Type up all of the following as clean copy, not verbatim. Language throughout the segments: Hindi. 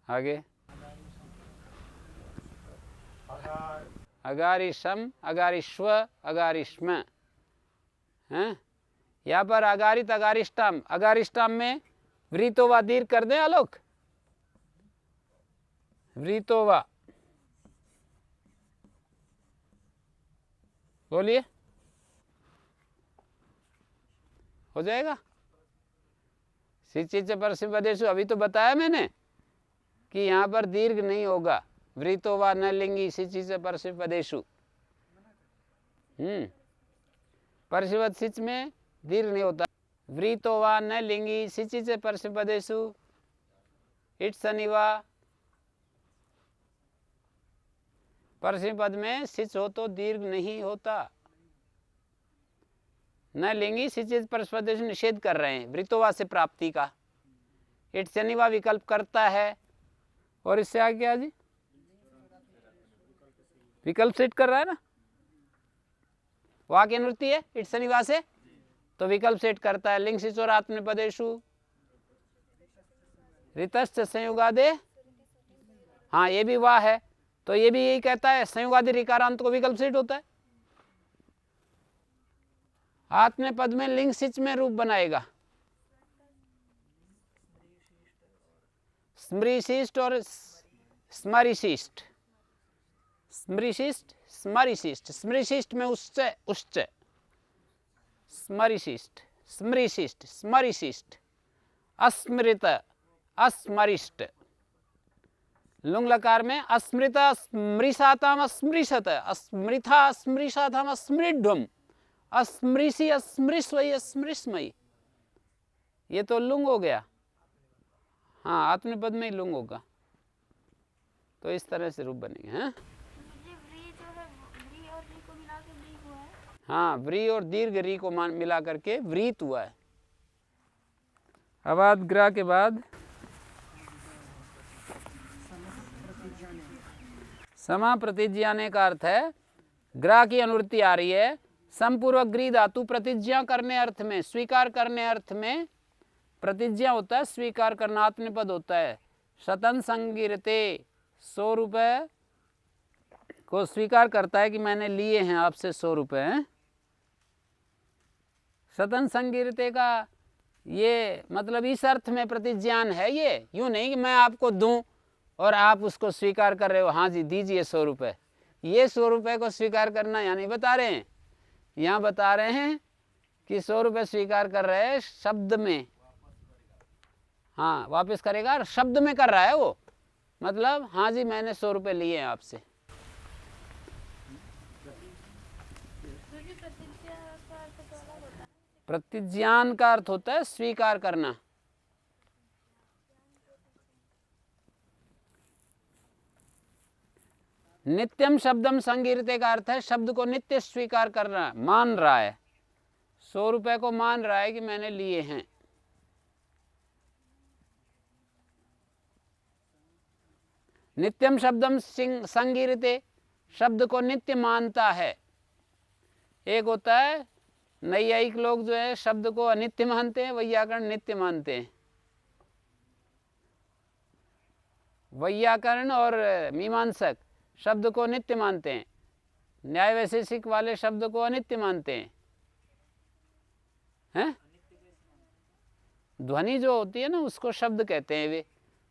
आगे अगारिशम, अगारिश्व, अगारिश्म हैं। यहाँ पर अगारित, अगारिष्टाम, अगारिष्टाम में वृतोवा दीर्घ कर दें आलोक, वृतोवा बोलिए, हो जाएगा। सिचिच परस्मै पदेषु अभी तो बताया मैंने कि यहाँ पर दीर्घ नहीं होगा, वृतोवा न लिंगी सिचिच परस्मै पदेषु। परस्मैपद सिच में दीर्घ नहीं होता। वृतोवा न लिंगी सिचिच परस्मै पदेषु इट्स अनिवा। परस्मै पद में सिच हो तो दीर्घ नहीं होता। न लिंगी सिचित परस्मै पदेषु निषेध कर रहे हैं वृतोवा से प्राप्ति का। इट्स अनिवा विकल्प करता है और इससे आगे क्या जी, विकल्प सेट कर रहा है ना, वाक्य अनुवृत्ति है इट्स अनिवा से, तो विकल्प सेट करता है। लिंग सिचोर आत्मनेपदेषु ऋतश्च संयुगादे, हाँ ये भी वाह है, तो ये भी यही कहता है संयुगादि ऋकारांत को विकल्प सेट होता है। आत्म पद में लिंग सिच में रूप बनाएगा, स्मृशिष्ट और स्मरिशिष्ट, स्मृशिष्ट स्मरिशिष्ट, स्मृशिष्ट में उच्च उच्च, स्मरिशिष्ट स्मृशिष्ट स्मरिशिष्ट, अस्मृत अस्मरिष्ट। लुंग लकार में अस्मृत स्मृशाताम अस्मृशत, अस्मृथा स्मृशाताम अस्मृढ्वम, अस्मृषि अस्मृष्वयि अस्मृष्मयि, ये तो लुंग हो गया। हाँ आत्मनिपद में ही लुंग होगा, तो इस तरह से रूप बनेंगे। हैं हाँ व्री और दीर्घ री को मिला करके व्रीत हुआ है। अवाद ग्रह के बाद समा प्रतिज्ञाने का अर्थ है ग्रह की अनुवृत्ति आ रही है। समपूर्वक ग्री धातु प्रतिज्ञा करने अर्थ में, स्वीकार करने अर्थ में प्रतिज्ञा होता है, स्वीकार करना आत्मनिपद होता है। शतन संगिरते 100 रुपए को स्वीकार करता है कि मैंने लिए हैं आपसे 100 रुपए। शतन संगिरते का ये मतलब इस अर्थ में प्रतिज्ञान है, ये यूं नहीं कि मैं आपको दूं और आप उसको स्वीकार कर रहे हो, हाँ जी दीजिए 100 रुपए। ये 100 रुपए को स्वीकार करना यहाँ नहीं बता रहे हैं, यहाँ बता रहे हैं कि 100 रुपए स्वीकार कर रहे हैं शब्द में, हाँ वापस करेगा, शब्द में कर रहा है वो, मतलब हाँ जी मैंने 100 रुपए लिए हैं आपसे। प्रतिज्ञान का अर्थ होता है स्वीकार करना। नित्यम शब्दम संगीर्ते का अर्थ है शब्द को नित्य स्वीकार करना, मान रहा है, 100 रुपए को मान रहा है कि मैंने लिए हैं। नित्यम शब्दम संगीर्ते, शब्द को नित्य मानता है। एक होता है नैयायिक लोग जो है शब्द को अनित्य मानते हैं, वैयाकरण नित्य मानते हैं। वैयाकरण और मीमांसक शब्द को नित्य मानते हैं, न्याय वैशेषिक वाले शब्द को अनित्य मानते हैं। ध्वनि जो होती है ना उसको शब्द कहते हैं वे,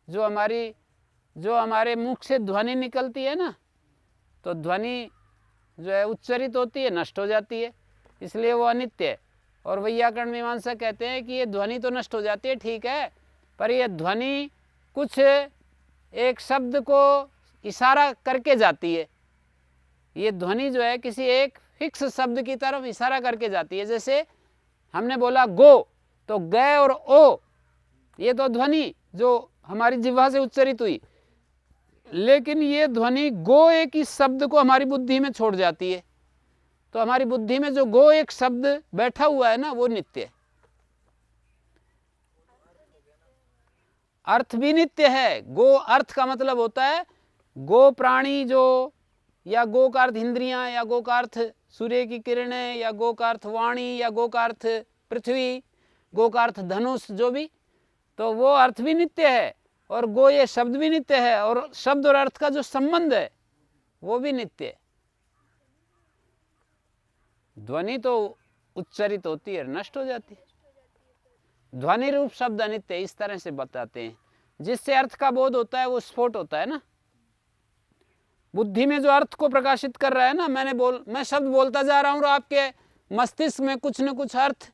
जो हमारे मुख से ध्वनि निकलती है ना, तो ध्वनि जो है उच्चरित होती है नष्ट हो जाती है, इसलिए वो अनित्य है। और वैयाकरण मीमांसा कहते हैं कि ये ध्वनि तो नष्ट हो जाती है ठीक है, पर ये ध्वनि कुछ एक शब्द को इशारा करके जाती है। ये ध्वनि जो है किसी एक फिक्स शब्द की तरफ इशारा करके जाती है। जैसे हमने बोला गो, तो ग और ओ ये तो ध्वनि जो हमारी जिह्वा से उच्चरित हुई, लेकिन ये ध्वनि गो एक इस शब्द को हमारी बुद्धि में छोड़ जाती है, तो हमारी बुद्धि में जो गो एक शब्द बैठा हुआ है ना वो नित्य है। अर्थ भी नित्य है। गो अर्थ का मतलब होता है गो प्राणी जो, या गो का अर्थ इंद्रियां, या गो का अर्थ सूर्य की किरणें, या गो का अर्थ वाणी, या गो का अर्थ पृथ्वी, गो का अर्थ धनुष, जो भी, तो वो अर्थ भी नित्य है। और गो ये शब्द भी नित्य है, और शब्द और अर्थ का जो संबंध है वो भी नित्य है। ध्वनि तो उच्चरित होती है, नष्ट हो जाती है। ध्वनि रूप शब्द अनित्य है, इस तरह से बताते हैं। जिससे अर्थ का बोध होता है वो स्फोट होता है ना। बुद्धि में जो अर्थ को प्रकाशित कर रहा है ना, मैं शब्द बोलता जा रहा हूं और आपके मस्तिष्क में कुछ न कुछ अर्थ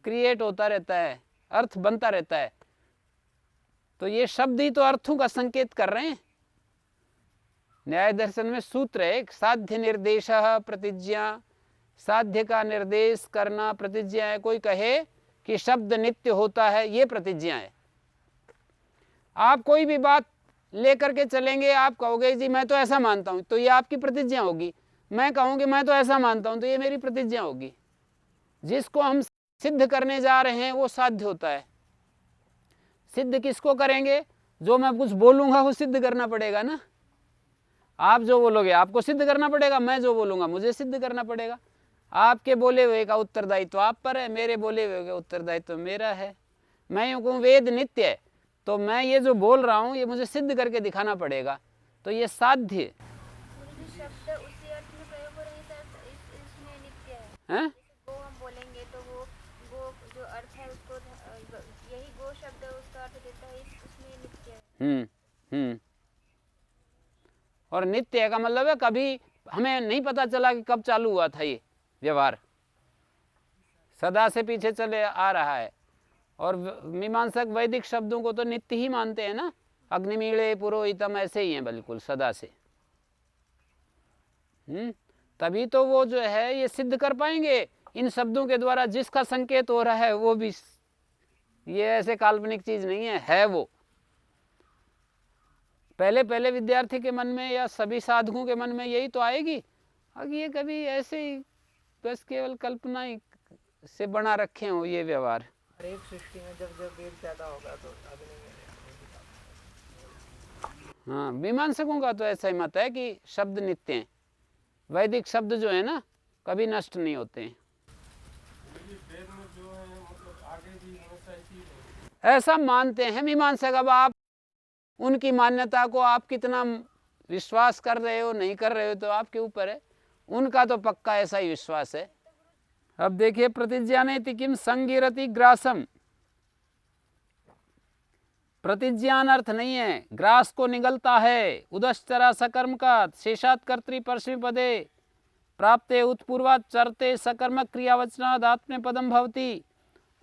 क्रिएट होता रहता है, अर्थ बनता रहता है। तो ये शब्द ही तो अर्थों का संकेत कर रहे हैं। न्याय दर्शन में सूत्र है, साध्य निर्देश प्रतिज्ञा, साध्य का निर्देश करना प्रतिज्ञा है। कोई कहे कि शब्द नित्य होता है, ये प्रतिज्ञा है। आप कोई भी बात लेकर के चलेंगे, आप कहोगे जी मैं तो ऐसा मानता हूं, तो ये आपकी प्रतिज्ञा होगी। मैं कहूंगी मैं तो ऐसा मानता हूं, तो ये मेरी प्रतिज्ञा होगी। जिसको हम सिद्ध करने जा रहे हैं वो साध्य होता है। सिद्ध किसको करेंगे? जो मैं कुछ बोलूंगा वो सिद्ध करना पड़ेगा ना। आप जो बोलोगे आपको सिद्ध करना पड़ेगा, मैं जो बोलूंगा मुझे सिद्ध करना पड़ेगा। आपके बोले हुए का उत्तरदायित्व आप पर है, मेरे बोले हुए का उत्तरदायित्व मेरा है। मैं यूं कहूं वेद नित्य है, तो मैं ये जो बोल रहा हूं ये मुझे सिद्ध करके दिखाना पड़ेगा। तो ये साध्य शब्द उसी अर्थ में प्रयोग हो रहे हैं, इसमें नित्य है। हैं? गो हम बोलेंगे तो वो गो जो अर्थ है उसको, यही गो शब्द उसका अर्थ देता है, उसमें नित्य है। और नित्य का मतलब है कभी हमें नहीं पता चला कि कब चालू हुआ था ये व्यवहार, सदा से पीछे चले आ रहा है। और मीमांसक वैदिक शब्दों को तो नित्य ही मानते हैं ना। अग्निमीळे पुरोहितम ऐसे ही हैं बिल्कुल सदा से। तभी तो वो जो है ये सिद्ध कर पाएंगे इन शब्दों के द्वारा। जिसका संकेत हो रहा है वो भी ये ऐसे काल्पनिक चीज नहीं है वो। पहले पहले विद्यार्थी के मन में या सभी साधकों के मन में यही तो आएगी। अब ये कभी ऐसे ही बस केवल कल्पना ही से बना रखे हो ये व्यवहार। हर एक सृष्टि में जब जब वेद पैदा होगा तो अग्नि में। हाँ, मीमांसकों का तो ऐसा ही मत है कि शब्द नित्य हैं। वैदिक शब्द जो है ना कभी नष्ट नहीं होते हैं। ऐसा मानते हैं मीमांसक। अब आप उनकी मान्यता को आप कितना विश्वास कर रहे हो नहीं कर रहे हो तो आपके ऊपर है। उनका तो पक्का ऐसा ही विश्वास है। अब देखिए, प्रतिज्ञानेति किम संगिरति ग्रासम। प्रतिज्ञान अर्थ नहीं है, ग्रास को निगलता है। उदश्चरा सकर्म का शेषात कर्तृ परस्मै पदे प्राप्ते उत्पूर्वात चरते सकर्मक क्रियावचनाद आत्मनेपदम भवति।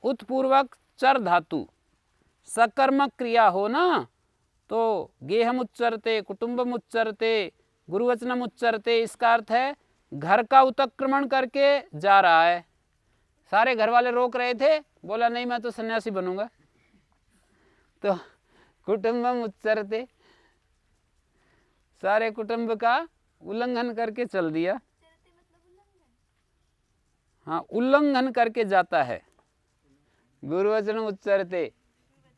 उत्पूर्वक चर धातु सकर्मक क्रिया हो ना तो गेहम उच्चरते, कुटुंबम उच्चरते, गुरुवचनम उच्चरते। इसका अर्थ है घर का उत्क्रमण करके जा रहा है। सारे घर वाले रोक रहे थे, बोला नहीं मैं तो सन्यासी बनूंगा, तो कुटुंबम उच्चरते, सारे कुटुंब का उल्लंघन करके चल दिया। हाँ, उल्लंघन करके जाता है। गुरुवचन उच्चरते,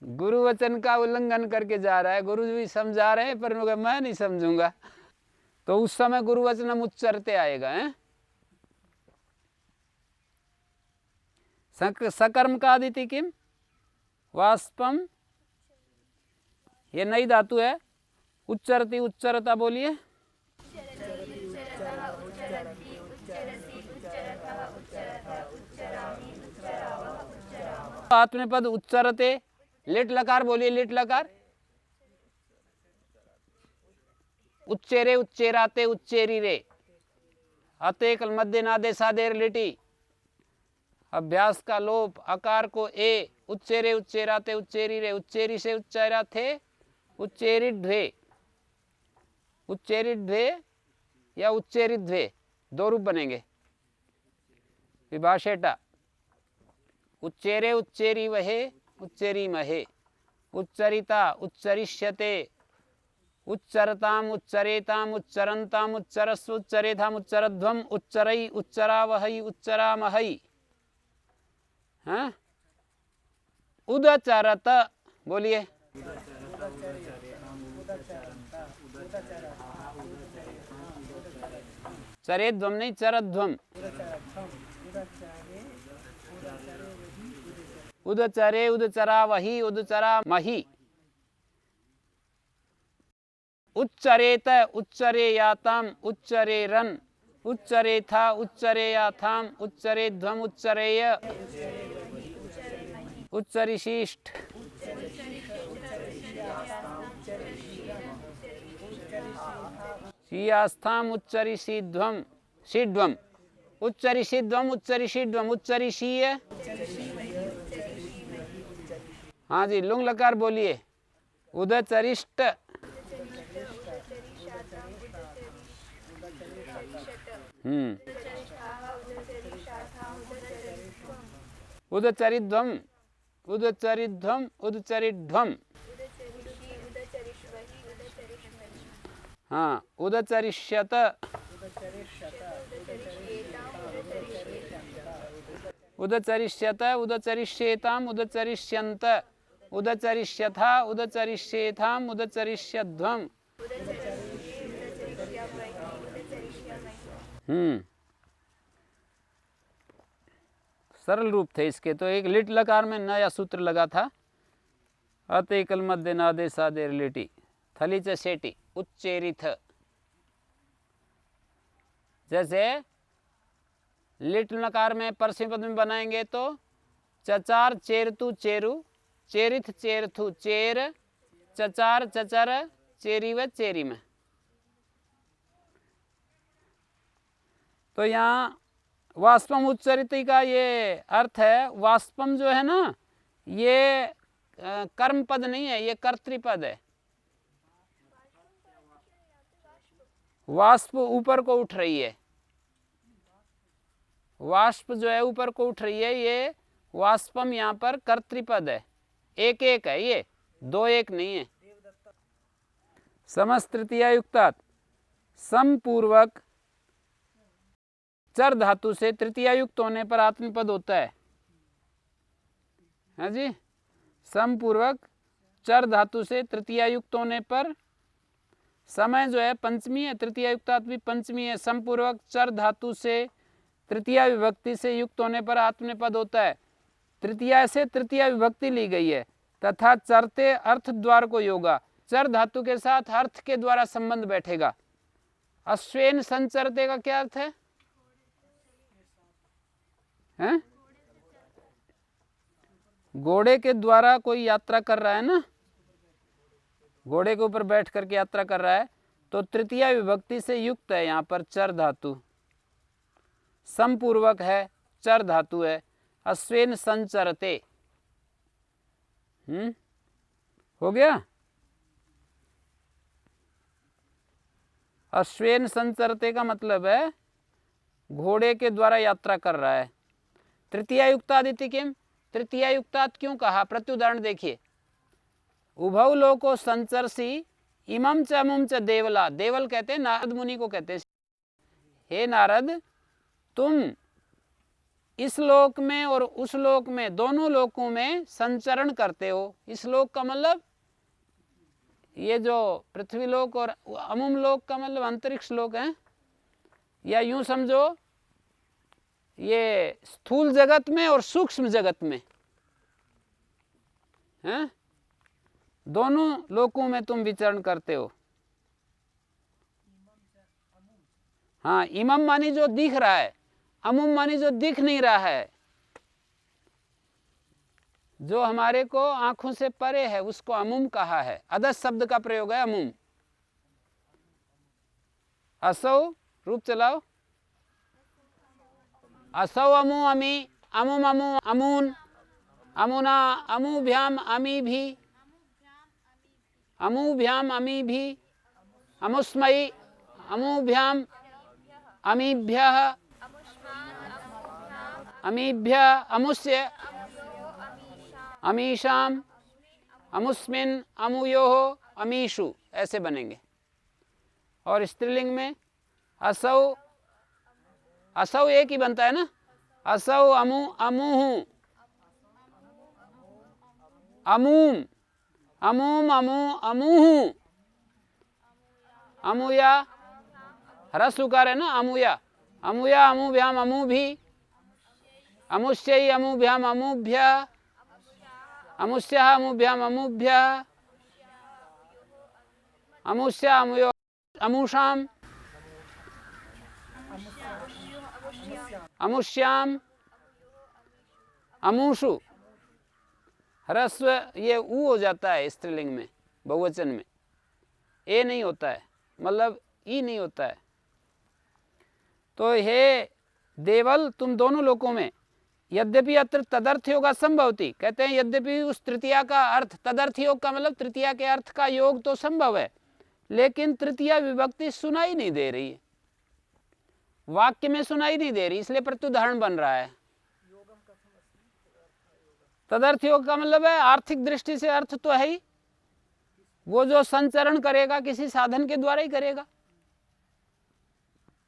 गुरुवचन का उल्लंघन करके जा रहा है। गुरु जी समझा रहे हैं पर मैं नहीं समझूंगा, तो उस समय गुरुवचनम उच्चरते आएगा। है सकर्म का आदिति किम वाष्पम, ये नई धातु है। उच्चरती उच्चरता बोलिए। आत्मनेपद उच्चरते, लिट लकार बोलिए। लिट लकार उच्चेरे उच्चेराते उच्चेरी रे अते कल मध्य नादे सादेर लिटी। अभ्यास का लोप, अकार को ए, उच्चेरे उच्चेराते उच्चेरी रे, उच्चेरी से उच्चारा थे उच्चेरी ढ्वे। उच्चेरी ढ्वे या उच्चेरी ध्वे दो रूप बनेंगे। विभाषेटा उच्चेरे उच्चेरी वहे उच्चेरी महे। उच्चरिता उच्चरिष्यते, उच्चरताम उच्चरेताम उच्चरंताम उच्चरस्व उच्चरेथाम उच्चरध्वम उच्चरई उच्चरावहई उच्चरामहई। हाँ, उदचरत बोलिए। चरेध्वम नहीं, चरध्वम। उदचरे उदचरा वही उदचरा मही। उच्चरेत उच्चरेयाताम उच्चरेरन उच्चरेथा उच्चरेयाथाम उच्चरेध्वम उच्चरेय उच्चरिशिष्ट शीयास्थाम उच्चरिशीध्वम शीध्वम उच्चरिशीध्वम उच्चरिशीध्वम उच्चरिशीय। हाँ जी, लुंग लकार बोलिए। उदचरिष्ट उदचरिध्वम उदचरिध्वम उदचरिध्वम। हाँ, उदचरिष्यत उदचरिष्यत उदचरिष्येताम उदचरिष्यन्त उदचरिष्यथा उदचरिष्येथाम उदचरिष्यध्वम। सरल रूप थे इसके। तो एक लिट लकार में नया सूत्र लगा था, अत एकल मध्य नादे सादे रिलेटी थली च सेटी उच्चेरिथ। जैसे लिट नकार में परस्मै पद में बनाएंगे तो चचार चेरतु चेरु चेरिथ चेरथु चेर चचार चचर चेरीव चेरी में। तो यहाँ वाष्पम उच्चरित का ये अर्थ है। वाष्पम जो है ना, ये कर्म पद नहीं है, ये कर्तृपद है। वाष्प ऊपर को उठ रही है, वाष्प जो है ऊपर को उठ रही है, ये वाष्पम यहाँ पर कर्तृपद है। एक एक है, ये दो एक नहीं है। समस्त तृतीया युक्तात् समपूर्वक चर धातु से तृतीया युक्त होने पर आत्मपद होता है। हाँ जी, समपूर्वक चर धातु से तृतीया युक्त होने पर समय जो है पंचमी है, तृतीया युक्तात् भी पंचमी है। समपूर्वक चर धातु से तृतीया विभक्ति से युक्त होने पर आत्मनेपद होता है। तृतीया से तृतीया विभक्ति ली गई है। तथा चरते अर्थ द्वार को योगा, चर धातु के साथ अर्थ के द्वारा संबंध बैठेगा। अश्वेन संचरते का क्या अर्थ है? हैं? घोड़े के द्वारा कोई यात्रा कर रहा है ना, घोड़े के ऊपर बैठ करके यात्रा कर रहा है, तो तृतीया विभक्ति से युक्त है यहाँ पर चर धातु। समपूर्वक है, चर धातु है। अश्वेन संचरते। हो गया। अश्वेन संचरते का मतलब है घोड़े के द्वारा यात्रा कर रहा है। तृतीया युक्तादिति किम, तृतीया युक्तात् क्यों कहा? प्रत्युदाहरण देखिए। उभौ लोको संचरसी इमं च अमुं च देवला। देवल कहते हैं नारद मुनि को कहते हैं। हे नारद, तुम इस लोक में और उस लोक में, दोनों लोकों में संचरण करते हो। इस लोक का मतलब ये जो पृथ्वी लोक, और अमुम लोक का मतलब अंतरिक्ष लोक है। या यूं समझो, ये स्थूल जगत में और सूक्ष्म जगत में हैं, दोनों लोकों में तुम विचरण करते हो। हाँ, इमम मानी जो दिख रहा है, अमुम मानी जो दिख नहीं रहा है, जो हमारे को आंखों से परे है, उसको अमुम कहा है। अदस शब्द का प्रयोग है अमुम। असौ रूप चलाओ। असौ अमु अमी अमुम अमु अमून अमुना अमुभ्याम अमी भी अमुभ्याम अमी भी अमुस्मयी अमुभ्याम अमीभ्यः अमीभ्य अमुष्य अमीशाम अमुस्मिन अमुयोः अमीषु, ऐसे बनेंगे। और स्त्रीलिंग में असौ, असौ एक ही बनता है ना। असौ अमु अमुहु अमूम अमूम अमु अमुहु अमुया, ह्रस्व उकार है ना, अमुया अमुया अमुभ्याम अमु भी अमुष्यै अमुभ्याम अमुभ्य अमुष्यः अमुभ्याम अमुभ्य अमुष्या अमुयो अमुषाम अमुष्याम अमुषु। ह्रस्व ये ऊ हो जाता है स्त्रीलिंग में, बहुवचन में ए नहीं होता है, मतलब ई नहीं होता है। तो हे देवल तुम दोनों लोकों में, यद्यपि अत्र तदर्थ योग असंभवती, कहते हैं यद्यपि उस तृतीया का अर्थ, तदर्थ योग का मतलब तृतीया के अर्थ का योग तो संभव है, लेकिन तृतीया विभक्ति सुनाई नहीं दे रही है, वाक्य में सुनाई नहीं दे रही, इसलिए प्रत्युदाहरण बन रहा है। तदर्थ योग का मतलब है आर्थिक दृष्टि से अर्थ तो है ही, वो जो संचरण करेगा किसी साधन के द्वारा ही करेगा।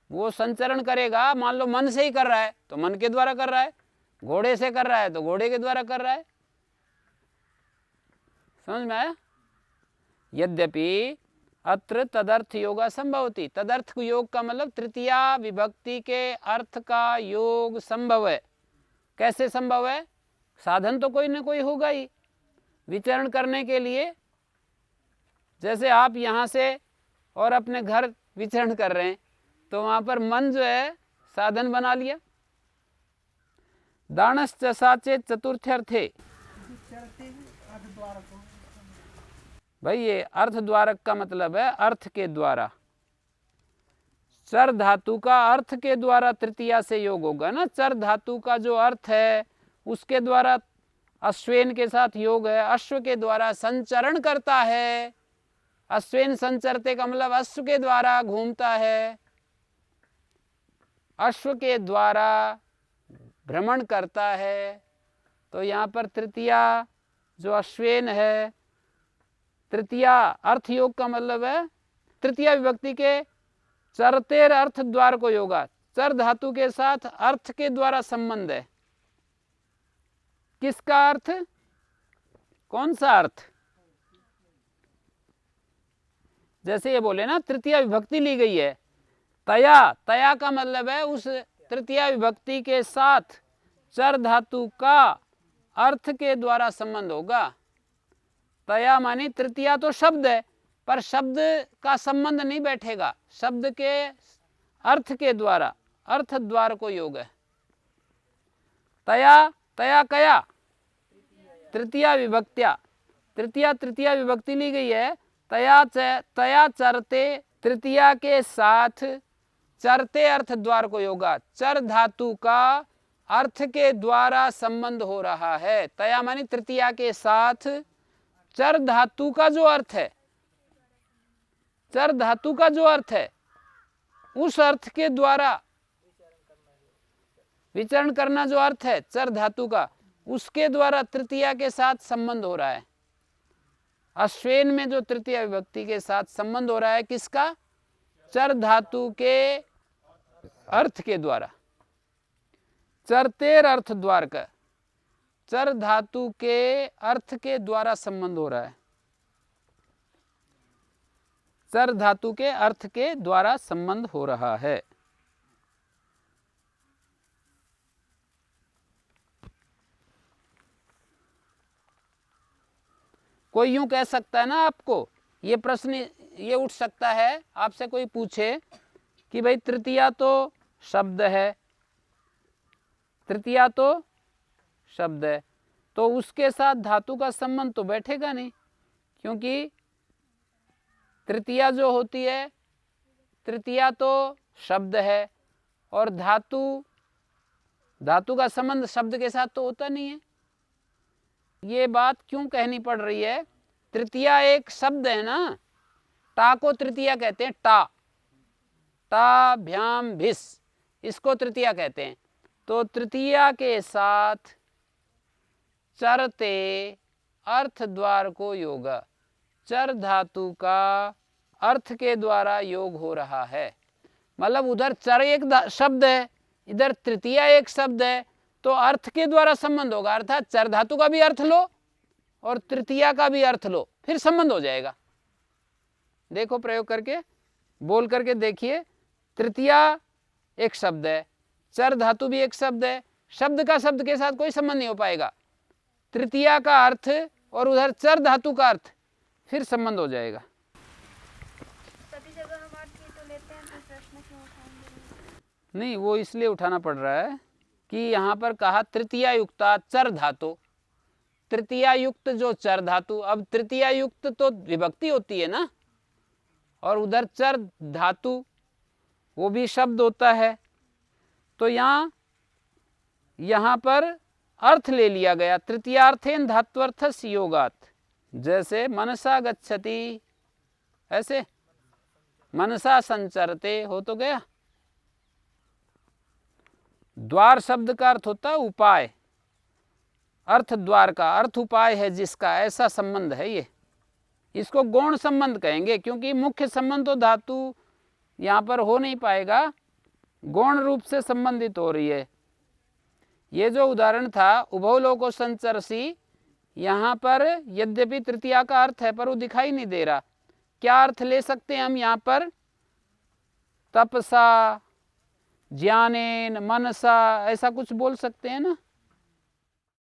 वो संचरण करेगा, मान लो मन से ही कर रहा है तो मन के द्वारा कर रहा है, घोड़े से कर रहा है तो घोड़े के द्वारा कर रहा है। समझ में आया? यद्यपि अत्र तदर्थ योग संभवती, तदर्थ योग का मतलब तृतीया विभक्ति के अर्थ का योग संभव है। कैसे संभव है? साधन तो कोई ना कोई होगा ही विचरण करने के लिए। जैसे आप यहाँ से और अपने घर विचरण कर रहे हैं तो वहाँ पर मन जो है साधन बना लिया। दानश्च साचे चतुर्थ्यर्थे, भाई ये अर्थ द्वारक का मतलब है अर्थ के द्वारा। चर धातु का अर्थ के द्वारा तृतीया से योग होगा ना। चर धातु का जो अर्थ है उसके द्वारा अश्वेन के साथ योग है, अश्व के द्वारा संचरण करता है। अश्वेन संचरते का मतलब अश्व के द्वारा घूमता है, अश्व के द्वारा भ्रमण करता है। तो यहाँ पर तृतीया जो अश्वेन है, तृतीया अर्थ योग का मतलब है तृतीया विभक्ति के चरतेर अर्थ द्वार को योगा। चर धातु के साथ अर्थ के द्वारा संबंध है। किसका अर्थ? कौन सा अर्थ? जैसे ये बोले ना तृतीया विभक्ति ली गई है, तया, तया का मतलब है उस तृतीया विभक्ति के साथ चर धातु का अर्थ के द्वारा संबंध होगा। तया मानी तृतीया तो शब्द है, पर शब्द का संबंध नहीं बैठेगा, शब्द के अर्थ के द्वारा, अर्थ द्वार को योग है। तया, तया कया, तृतीया विभक्त्या, तृतीया विभक्ति ली गई है। तया चरते, तृतीया के साथ चरते अर्थ द्वार को योगा। चर धातु का अर्थ के द्वारा संबंध हो रहा है। तया मानी तृतीया के साथ चर धातु का जो अर्थ है, चर धातु का जो अर्थ है उस अर्थ के द्वारा विचरण करना, जो अर्थ है चर धातु का, उसके द्वारा तृतीया के साथ संबंध हो रहा है। अश्वेन में जो तृतीया विभक्ति के साथ संबंध हो रहा है किसका? चर धातु के अर्थ के द्वारा। चरतेर अर्थ द्वार का, चर धातु के अर्थ के द्वारा संबंध हो रहा है। चर धातु के अर्थ के द्वारा संबंध हो रहा है। कोई यूं कह सकता है ना, आपको ये प्रश्न ये उठ सकता है, आपसे कोई पूछे कि भाई तृतीया तो शब्द है, तृतीया तो शब्द है, तो उसके साथ धातु का संबंध तो बैठेगा नहीं, क्योंकि तृतीया जो होती है, तृतीया तो शब्द है और धातु का संबंध शब्द के साथ तो होता नहीं है। ये बात क्यों कहनी पड़ रही है? तृतीया एक शब्द है ना, टा को तृतीया कहते हैं। टा भ्याम भिस, इसको तृतीया कहते हैं। तो तृतीया के साथ चरते अर्थ द्वार को योग, चर धातु का अर्थ के द्वारा योग हो रहा है। मतलब उधर चर एक शब्द है, इधर तृतीया एक शब्द है, तो अर्थ के द्वारा संबंध होगा। अर्थात चर धातु का भी अर्थ लो और तृतीया का भी अर्थ लो, फिर संबंध हो जाएगा। देखो प्रयोग करके, बोल करके देखिए। तृतीया एक शब्द है, चर धातु भी एक शब्द है, शब्द का शब्द के साथ कोई संबंध नहीं हो पाएगा। तृतीया का अर्थ और उधर चर धातु का अर्थ, फिर संबंध हो जाएगा। प्रश्न क्यों उठाएंगे? नहीं, वो इसलिए उठाना पड़ रहा है कि यहाँ पर कहा तृतीया युक्ता चर धातु, तृतीया युक्त जो चर धातु, अब तृतीया युक्त तो विभक्ति होती है ना, और उधर चर धातु वो भी शब्द होता है, तो यहाँ पर अर्थ ले लिया गया तृतीयार्थेन धात्वर्थस्य योगात्। जैसे मनसा गच्छति, ऐसे मनसा संचरते हो तो गया। द्वार शब्द का अर्थ होता है उपाय, अर्थ द्वार का अर्थ उपाय है जिसका, ऐसा संबंध है ये। इसको गौण संबंध कहेंगे, क्योंकि मुख्य संबंध तो धातु यहाँ पर हो नहीं पाएगा, गौण रूप से संबंधित हो रही है। ये जो उदाहरण था उभौ लोको संचरसी, यहाँ पर यद्यपि तृतीया का अर्थ है पर वो दिखाई नहीं दे रहा। क्या अर्थ ले सकते हैं हम यहाँ पर? तपसा, ज्ञानेन, मनसा, ऐसा कुछ बोल सकते हैं ना।